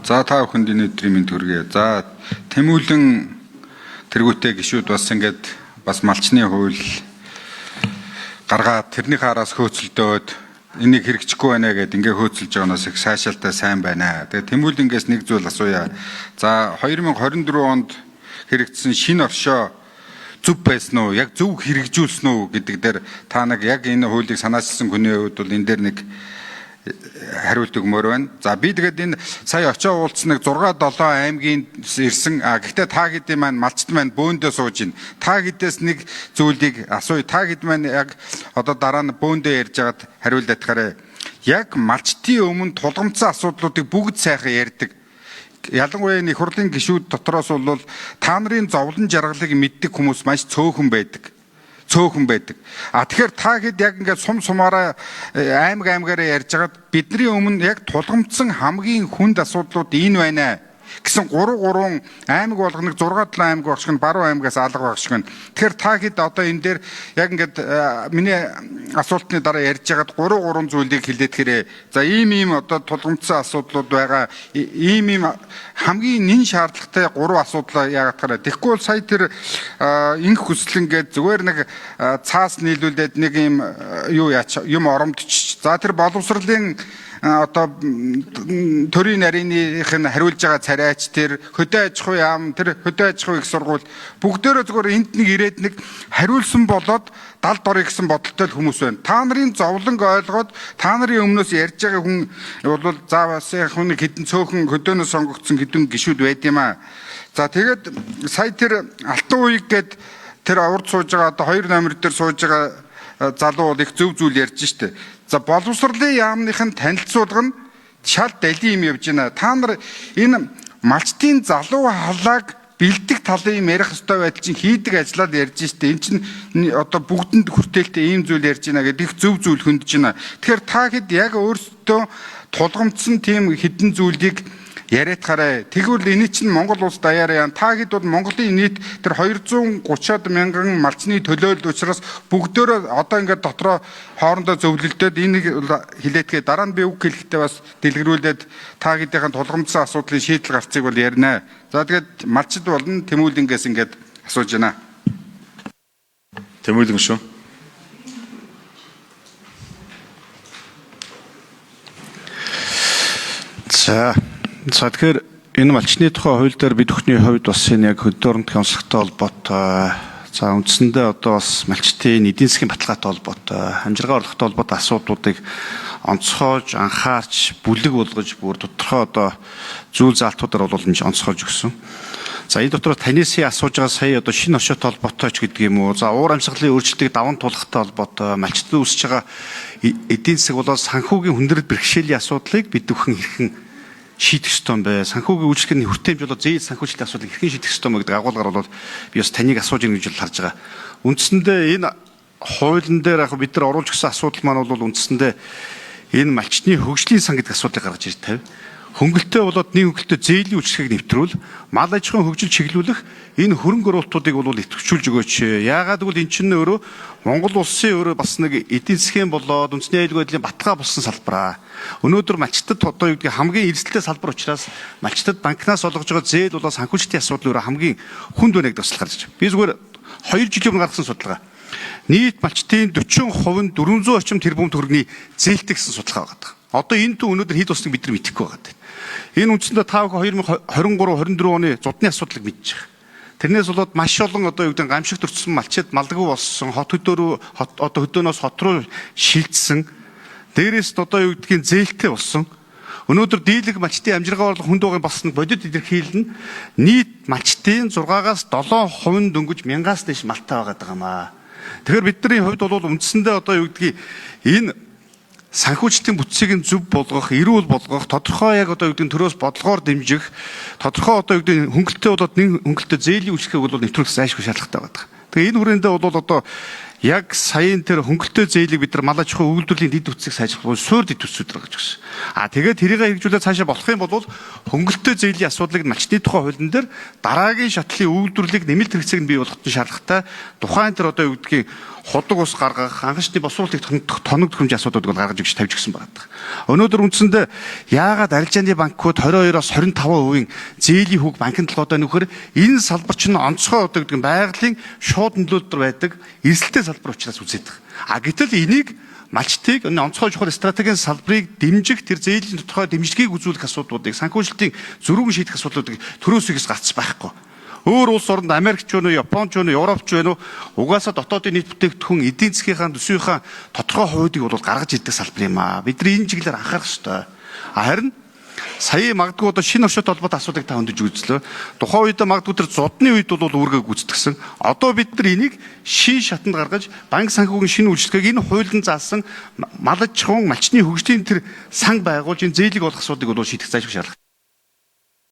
За та бүхэнд өнөөдрийн мэнд хүргэе. За тэмүүлэн тэргүүтэй гишүүд бас ингээд бас малчны хууль гаргаад тэрнийхээ араас хөөцөлдөөд энийг хэрэгжихгүй байна гэдээ ингээ хөөцөлж байгаанаас их сайшаалтай сайн байна. Тэгээ тэмүүлэнгээс нэг зүйл асууя. За 2024 онд хэрэгжсэн шинэ оршоо зөв байсан уу? Яг зөв хэрэгжүүлсэн үү гэдэг дээр та нэг яг энэ хуулийг санаачилсан хүний хувьд бол энэ дээр нэг хариулт өгмөр байна. За би тэгээд энэ сая очоо уулзсан нэг 6-7 аймгийн ирсэн. Гэхдээ та хэдийн маань малчд маань бөөндөө сууж байна. Та хэдээс нэг зүйлийг асууя. Та хэд маань яг одоо дараа нь бөөндөө ярьж байгаад хариулт татгаарай. Яг малчдын өмнө тулгамдсан асуудлуудыг бүгд сайхан ярьдаг. Ялангуяа энэ их хурлын гишүүд дотроос бол та нарын зовлон жаргалыг мэддэг хүмүүс маш цөөхөн байдаг. Тэгэхээр та хэд яг ингээд сумаараа аймагаараа ярьж хагаад бидний өмнө яг тулгамдсан хамгийн хүнд асуудлууд энэ байна гэсэн 3 аймаг болгоныг 6-7 аймаг багш нь баруун аймагаас алга багш нь. Тэгэхээр та хэд одоо энэ дээр яг ингээд миний асуултны дараа ярьж хагаад 3 зүйлийг хэлээд хэрэг. За ийм одоо тулгамдсан асуудлууд байгаа. Ийм хамгийн нэн шаардлагатай 3 асуудал яагаад гараа. Тэгэхгүй бол сая тэр инх хүслэн гээд зүгээр нэг цаас нийлүүлээд нэг юм оромдчих. За тэр боловсролын одоо төрийн нарийнх нь хариулж байгаа царайч тэр хөдөө аж ахуй яам тэр хөдөө аж ахуй их сургууль бүгдээрээ зүгээр энд нэг ирээд нэг хариулсан болоод далд орё гэсэн бодолтой хүмүүс байна. Та нарын зовлонг ойлгоод та нарын өмнөөс ярьж байгаа хүн бол заавас хүн хэдэн цөөхөн хөдөөнөөс сонгогдсон хэдэн гишүүд байд юм аа. За тэгээд сая тэр алтан уяг гээд тэр урд сууж байгаа одоо 2 номер дээр сууж байгаа залуу бол их зөв зүйл ярьж штэ. За боловсролын яамныхын танилцуулга нь шал далийн юм явж байна. Та нар энэ малчдын залуу халааг бэлдэх талын юм ярих ёстой байдал чинь хийдэг ажиллаад ярьж штэ. Энд чинь одоо бүгдэнд хүртээлтэй ийм зүйл ярьж байна гэдэг их зөв зүйл хөндөж байна. Тэгэхээр та хэд яг өөрсдөө тулгамдсан тийм хэдэн зүйлийг яриадахаарай. Тэгвэл энэ чинь Монгол улс даяараа яа. Та хэд бол Монголын нийт тэр 230-аад мянган малчны төлөөлөл учраас бүгдөө одоо ингээд дотроо хоорондоо зөвлөлдөд энийг хилээдгээ дараа нь би үг хэлэхдээ бас дэлгэрүүлээд та хэдийнхэн тулгамдсан асуудлын шийдэл гарцыг бол ярина. За тэгээд малчд болно тэмүүлэнгээс ингээд асууж байна. Тэмүүлэн шүү. За тэгэхээр энэ малчны тухай хууль дээр бид бүхний хувьд бас энэ яг хөдөөөрөмтгөн онцлогтой холбоотой за үндсэндээ одоо бас малчтын эдийн засгийн баталгаатай холбоотой амжиргаа орлоготой холбоотой асуудлуудыг онцгоож анхаарч бүлэг болгож бүр тодорхой одоо зүйл заалтуудаар бол энэ онцгоож өгсөн. За энэ дотор танаас асууж байгаа сая одоо шинэ оршоотой холбоотой ч гэдэг юм уу. За уур амьсгалын өөрчлөлтийг даван туулахтай холбоотой малчтад үүсэж байгаа эдийн засаг болоод санхүүгийн хүндрэл бэрхшээлийн асуудлыг бид бүхэн хэрхэн шийдэх ёстой юм бэ? Санхүүгийн үйлчлэгийн хүртээмж болоод зээл санхүүжилтийн асуудлыг хэрхэн шийдэх ёстой юм гэдэг агуулгаар бол би бас таныг асууж ирнэ гэж харж байгаа. Үндсэндээ энэ хуулийн дээр яг бид нар оруулж гисэн асуудал маань бол үндсэндээ энэ малчны хөгжлийн сан гэдэг асуудлыг гаргаж ирж тавь. Хөнгөлтөө болоод нэг хөнгөлтөө зээлийн үйлчлэгийг нэвтрүүл, мал аж ахуйн хөгжил чиглүүлэх энэ хөрөнгө оруулалтуудыг бол идэвхжүүлж өгөөч. Яагаад гэвэл эн чинь өөрөө Монгол улсын өөрөө бас нэг эдийн засгийн болоод үндэсний аюулгүй байдлын баталгаа болсон салбараа. Өнөөдөр малчтад одоо юу гэдэг хамгийн эрсдэлтэй салбар учраас малчтад банкнаас олгож байгаа зээл болоод санхүүжилтийн асуудал өөрөө хамгийн хүнд байна гэдэг бас гарч. Би зүгээр 2 жилийн өмнө гаргасан судалгаа. Нийт малчтын 40% нь 400 орчим тэрбум төгрөгийн зээлтэй гэсэн судалгаа байгаа. Одоо энэ дүү өнөөдөр хэд усныг бид нар мэдэхгүй байгаа. Энэ үндсэндээ та 2023-24 оны зудны асуудлыг мэдж байгаа. Тэрнээс болоод маш олон одоо юу гэдэг гамшигт өртсөн малчид малдаггүй болсон, хот хөдөөнөөс хот руу шилжсэн. Дээрээс одоо юу гэдгийг зээлтэй болсон. Өнөөдөр дийлэг малчтын амжиргаа орлого хүнд байгааг бас нэг бодит илэрхийлэл нь нийт малчтын 6-аас 7% дөнгөж 1000-аас дээш малтай байгаа юм аа. Тэгэхээр бидний хувьд бол үндсэндээ одоо юу гэдгийг энэ санхүүжилтийн бүтцийг нь зөв болгох, эрүүл болгох, тодорхой яг одоо юу гэдэг төрөөс бодлогоор дэмжих, тодорхой одоо юу гэдэг хөнгөлтөө болоод нэг хөнгөлтөө зээлийн үйлчлэгийг бол нэвтрүүлэх зайлшгүй шаардлагатай байдаг. Тэгээ энэ хүрээндээ бол одоо яг саяын тэр хөнгөлтэй зээлийг бид нар мал аж ахуйн үйлдвэрлэлийн дэд үтсийг сайжруулах суур дэд үтсүүд байгаа гэж байна. Тэгээд тэрийг хэрэгжүүлээд цаашаа болох юм бол хөнгөлтэй зээлийн асуудлыг малчны тухай хуулийн дээр дараагийн шатлалын үйлдвэрлэлийг нэмэлт хэрэгцээг нь бий болгохын шаардлагатай тухайн тэр одоо юу гэдгийг худаг ус гаргах, хангалттай босруулалтыг тоног төхөмжийн асуудлууд бол гаргаж өгч тавьж гисэн байгаа. Өнөөдөр үндсэндээ яагаад арилжааны банкуд 22-оос 25% зээлийн хүүг банкны толгойдоо нөхөр энэ салбар чинь онцгой одоо гэдэг нь байгалийн шууд нөлөөлөлтөр байдаг эрсдэлтэй салбар учраас үзээд байгаа. Гэтэл энийг малчтыг онцгой чухал стратегийн салбарыг дэмжих тэр зээлийн тодорхой дэмжлэгийг үзүүлэх асуудлуудыг санхүүжилтийн зөрүүн шийдэх асуудлуудыг төрөөсгөөс гарч байхгүй. Өөр улс оронд Америкч вэ, Японч вэ, Европч вэ угаасаа дотоодын нийт бүтээгдэхүүн эдийн засгийнхаа төсвийнхаа тодорхой хувьдыг бол гаргаж ирдэг салбар юм аа. Бид нар энэ чиглэлээр анхаарах ёстой. Харин сая магадгүй одоо шинэ оршихуйтай холбоотой асуудыг та хөндөж үзлээ. Тухайн үед магадгүй тэр зодны үед бол үүргээ гүйцэтгсэн. Одоо бид нар энийг шин шатанд гаргаж банк санхүүгийн шинэ үйлчлэгийг энэ хуулийн заасан мал аж ахуйн малчны хөгжлийн тэр сан байгуулж энэ зээлийг олох асуудыг бол шийдэх заашгүй шаардлага.